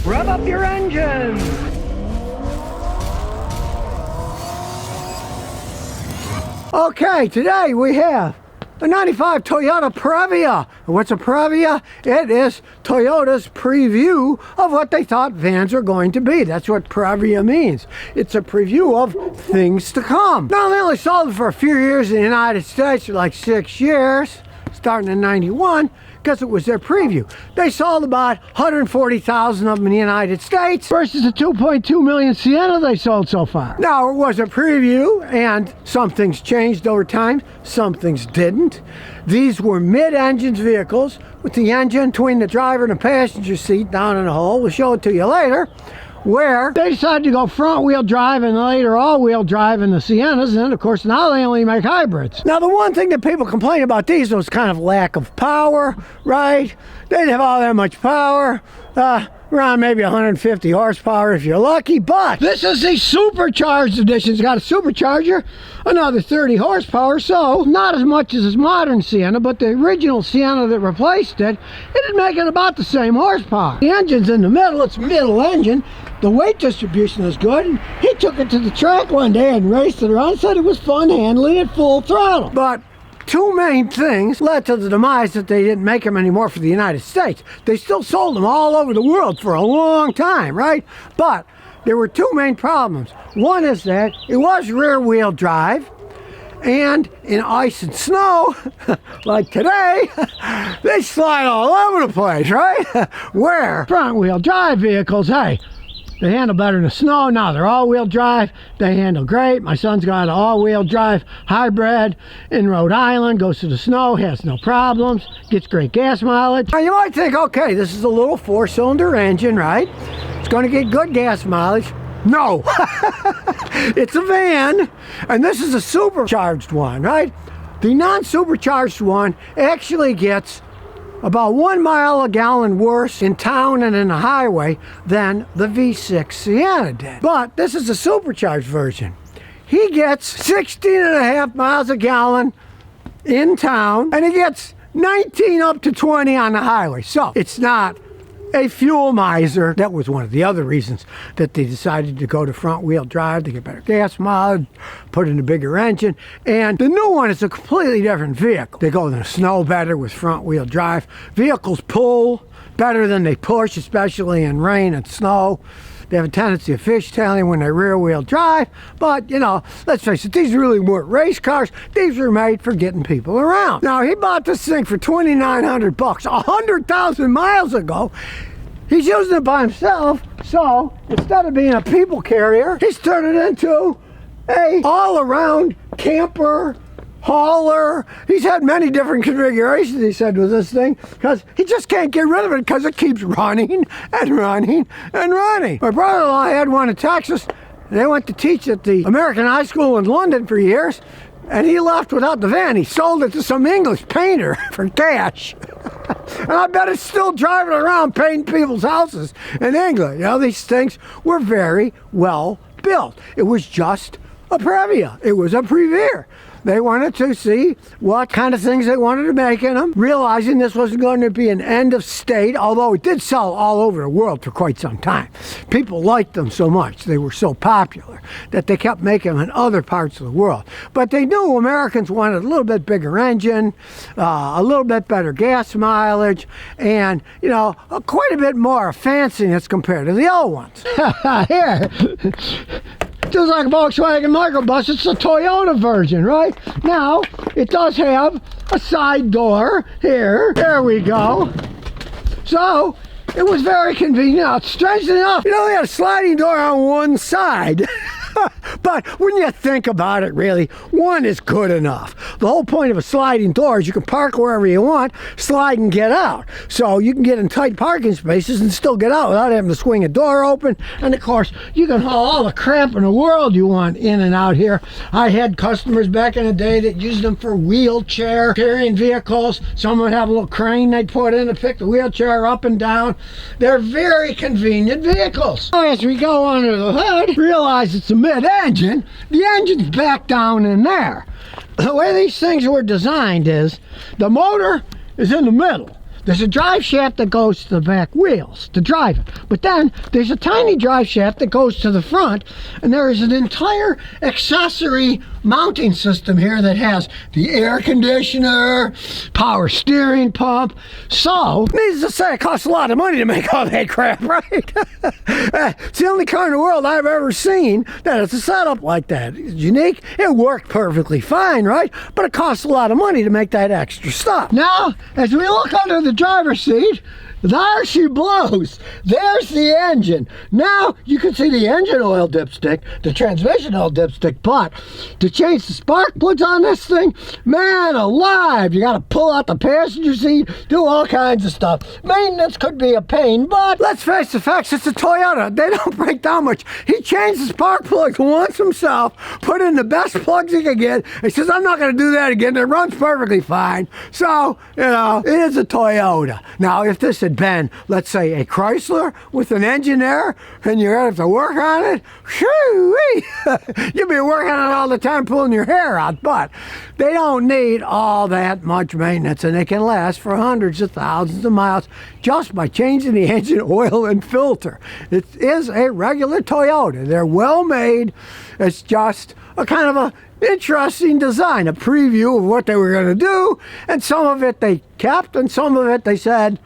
Rev up your engines! Okay, today we have a 95 Toyota Previa. What's a Previa? It is Toyota's preview of what they thought vans are going to be. That's what Previa means. It's a preview of things to come. Now, they only sold it for a few years in the United States, like 6 years, starting in '91. Because it was their preview. They sold about 140,000 of them in the United States versus the 2.2 million Sienna they sold so far. Now, it was a preview, and some things changed over time, some things didn't. These were mid-engine vehicles with the engine between the driver and the passenger seat down in the hole. We'll show it to you later, where they decided to go front-wheel drive and later all-wheel drive in the Siennas, and of course now they only make hybrids. Now, the one thing that people complain about these was kind of lack of power, right? They didn't have all that much power, around maybe 150 horsepower if you're lucky, but this is the supercharged edition. It's got a supercharger, another 30 horsepower, so not as much as this modern Sienna, but the original Sienna that replaced it, it is making about the same horsepower. The engine's in the middle, it's middle engine. The weight distribution is good, and he took it to the track one day and raced it around, said it was fun handling it full throttle. But two main things led to the demise that they didn't make them anymore for the United States. They still sold them all over the world for a long time, right? But there were two main problems. One is that it was rear-wheel drive, and in ice and snow, like today, they slide all over the place, right? Where front-wheel drive vehicles, hey, they handle better in the snow. Now they're all-wheel drive. They handle great. My son's got an all-wheel drive hybrid in Rhode Island. Goes to the snow, has no problems, gets great gas mileage. Now you might think, okay, this is a little four-cylinder engine, right? It's going to get good gas mileage. No! It's a van, and this is a supercharged one, right? The non-supercharged one actually gets about 1 mile a gallon worse in town and in the highway than the V6 Sienna did. But this is a supercharged version. He gets 16.5 miles a gallon in town, and he gets 19 up to 20 on the highway. So it's not a fuel miser. That was one of the other reasons that they decided to go to front-wheel drive, to get better gas mileage, put in a bigger engine. And the new one is a completely different vehicle. They go in the snow better with front-wheel drive. Vehicles pull better than they push, especially in rain and snow. They have a tendency of fishtailing when they rear-wheel drive, but, you know, let's face it, these really weren't race cars. These were made for getting people around. Now, he bought this thing for $2,900, 100,000 miles ago. He's using it by himself, so instead of being a people carrier, he's turned it into a all-around camper, hauler. He's had many different configurations, he said, with this thing, because he just can't get rid of it because it keeps running and running and running. My brother-in-law had one in Texas. They went to teach at the American High School in London for years, and he left without the van. He sold it to some English painter for cash. And I bet it's still driving around painting people's houses in England. You know, these things were very well built. It was just a Previa. It was a Previa. They wanted to see what kind of things they wanted to make in them, realizing this wasn't going to be an end of state, although it did sell all over the world for quite some time. People liked them so much, they were so popular, that they kept making them in other parts of the world. But they knew Americans wanted a little bit bigger engine, a little bit better gas mileage, and, you know, quite a bit more fanciness compared to the old ones. Here. Just like a Volkswagen microbus, it's a Toyota version, right? Now, it does have a side door here. There we go. So, it was very convenient. Now, strangely enough, it only had a sliding door on one side. But when you think about it, really, one is good enough. The whole point of a sliding door is you can park wherever you want, slide and get out. So you can get in tight parking spaces and still get out without having to swing a door open. And of course, you can haul all the crap in the world you want in and out here. I had customers back in the day that used them for wheelchair carrying vehicles. Some would have a little crane they'd put in to pick the wheelchair up and down. They're very convenient vehicles. As we go under the hood, realize it's a mid-engine. The engine's back down in there. The way these things were designed is the motor is in the middle. there's a drive shaft that goes to the back wheels to drive it. But then there's a tiny drive shaft that goes to the front, and there is an entire accessory mounting system here that has the air conditioner, power steering pump. So, needless to say, it costs a lot of money to make all that crap, right? It's the only car in the world I've ever seen that has a setup like that. It's unique. It worked perfectly fine, right? But it costs a lot of money to make that extra stuff. Now, as we look under the driver's seat, there she blows. There's the engine. Now you can see the engine oil dipstick, the transmission oil dipstick, but to change the spark plugs on this thing, man alive, you gotta pull out the passenger seat, do all kinds of stuff. Maintenance could be a pain, but let's face the facts, it's a Toyota. They don't break down much. He changed the spark plugs once himself, put in the best plugs he could get. He says, I'm not gonna do that again. It runs perfectly fine. So, you know, it is a Toyota. Now, if this had been, let's say, a Chrysler with an engine there, and you're gonna have to work on it, you'll be working on it all the time, pulling your hair out. But they don't need all that much maintenance, and they can last for hundreds of thousands of miles just by changing the engine oil and filter. It is a regular Toyota. They're well made. It's just a kind of a interesting design, a preview of what they were going to do, and some of it they kept, and some of it they said,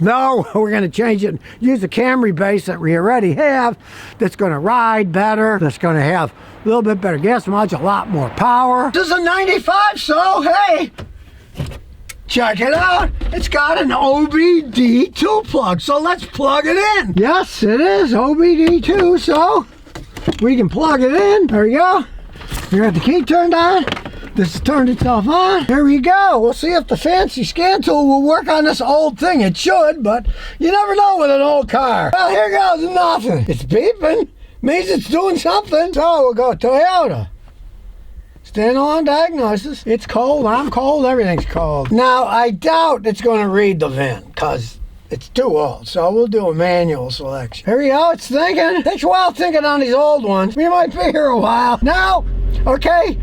no, we're going to change it and use the Camry base that we already have, that's going to ride better, that's going to have a little bit better gas mileage, a lot more power. This is a 95, so hey, check it out. It's got an OBD2 plug, so let's plug it in. Yes, it is OBD2, so we can plug it in. There we go. We got the key turned on. This has turned itself on. Here we go. We'll see if the fancy scan tool will work on this old thing. It should, but you never know with an old car. Well, here goes nothing. It's beeping. Means it's doing something. So we'll go Toyota. Standalone diagnosis. It's cold. I'm cold. Everything's cold. Now, I doubt it's going to read the VIN, because it's too old, so we'll do a manual selection. Here we go, it's thinking. It takes a while thinking on these old ones. We might be here a while. Now, okay,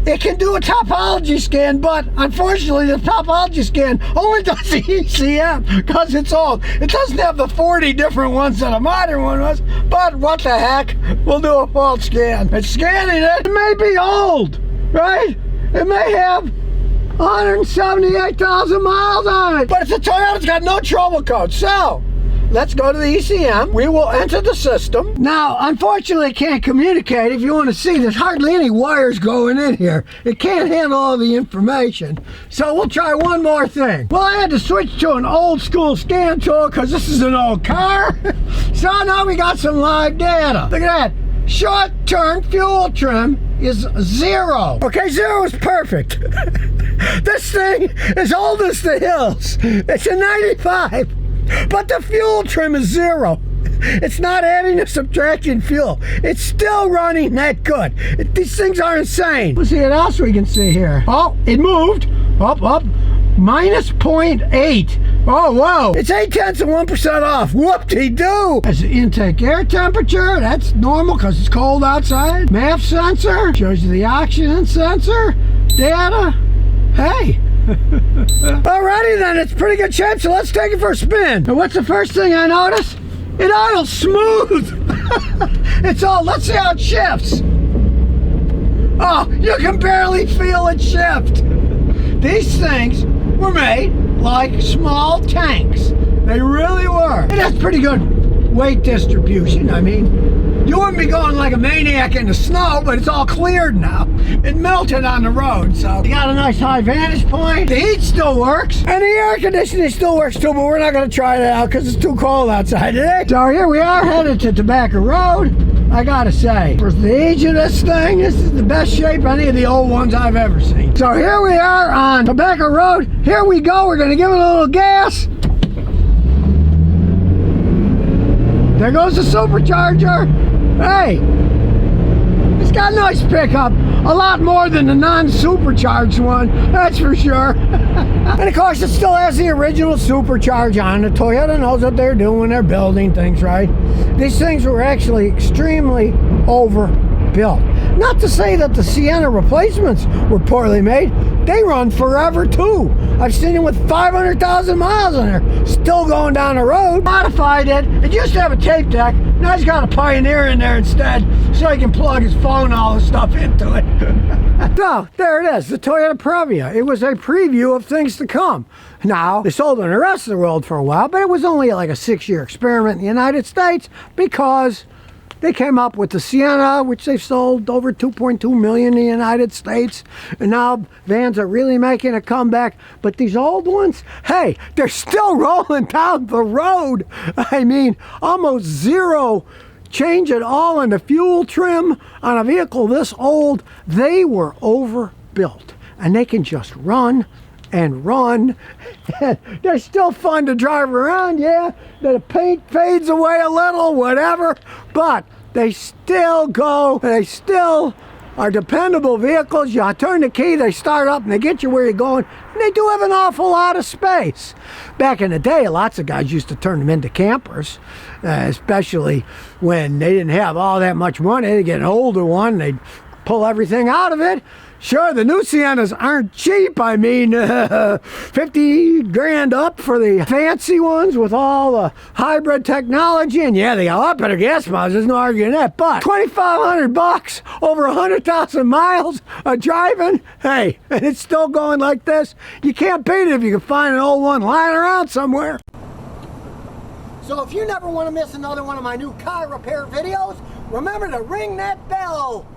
it can do a topology scan, but unfortunately the topology scan only does the ECM because it's old. It doesn't have the 40 different ones that a modern one was, but what the heck, we'll do a fault scan. It's scanning it. It may be old, right? It may have 178,000 miles on it. But it's a Toyota, it's got no trouble code. So, let's go to the ECM. We will enter the system. Now, unfortunately, it can't communicate. If you want to see, there's hardly any wires going in here. It can't handle all the information. So we'll try one more thing. Well, I had to switch to an old school scan tool because this is an old car. So now we got some live data. Look at that. Short-term fuel trim is 0. Okay, 0 is perfect. This thing is old as the hills. It's a 95, but the fuel trim is 0. It's not adding or subtracting fuel. It's still running that good. These things are insane. Let's see what else we can see here. Oh, it moved. Up. Minus 0.8. Oh, whoa. It's 0.8% off. Whoop-de-doo. That's the intake air temperature. That's normal because it's cold outside. MAF sensor. Shows you the oxygen sensor. Data. Hey. Alrighty then, it's pretty good shape, so let's take it for a spin. And what's the first thing I notice? It idles smooth. It's all, let's see how it shifts. Oh, you can barely feel it shift. These things were made like small tanks. They really were. It has pretty good weight distribution. I mean, you wouldn't be going like a maniac in the snow, but it's all cleared now. It melted on the road, so you got a nice high vantage point. The heat still works, and the air conditioning still works too, but we're not going to try that out because it's too cold outside today. So here we are headed to Tobacco Road. I gotta say, for the age of this thing, this is the best shape any of the old ones I've ever seen. So here we are on Tobacco Road. Here we go. We're gonna give it a little gas. There goes the supercharger. Hey, it's got a nice pickup. A lot more than the non-supercharged one, that's for sure. And of course, it still has the original supercharge on it. Toyota knows what they're doing when they're building things, right? These things were actually extremely overbuilt. Not to say that the Sienna replacements were poorly made, they run forever too. I've seen them with 500,000 miles on there, still going down the road. Modified it. It used to have a tape deck. Now he's got a Pioneer in there instead, so he can plug his phone and all this stuff into it. So, there it is, the Toyota Previa. It was a preview of things to come. Now, they sold it in the rest of the world for a while, but it was only like a 6-year experiment in the United States because they came up with the Sienna, which they've sold over 2.2 million in the United States. And now vans are really making a comeback. But these old ones, hey, they're still rolling down the road. I mean, almost zero change at all in the fuel trim on a vehicle this old. They were overbuilt. And they can just run and run. They're still fun to drive around, yeah. The paint fades away a little, whatever, but they still go. They still are dependable vehicles. You turn the key, they start up, and they get you where you're going. And they do have an awful lot of space. Back in the day, lots of guys used to turn them into campers, especially when they didn't have all that much money. They'd get an older one, they'd pull everything out of it. Sure, the new Siennas aren't cheap. I mean, 50 grand up for the fancy ones with all the hybrid technology. And yeah, they got a lot better gas mileage, there's no arguing that. But 2,500 bucks over 100,000 miles of driving, hey, and it's still going like this. You can't beat it if you can find an old one lying around somewhere. So if you never want to miss another one of my new car repair videos, remember to ring that bell.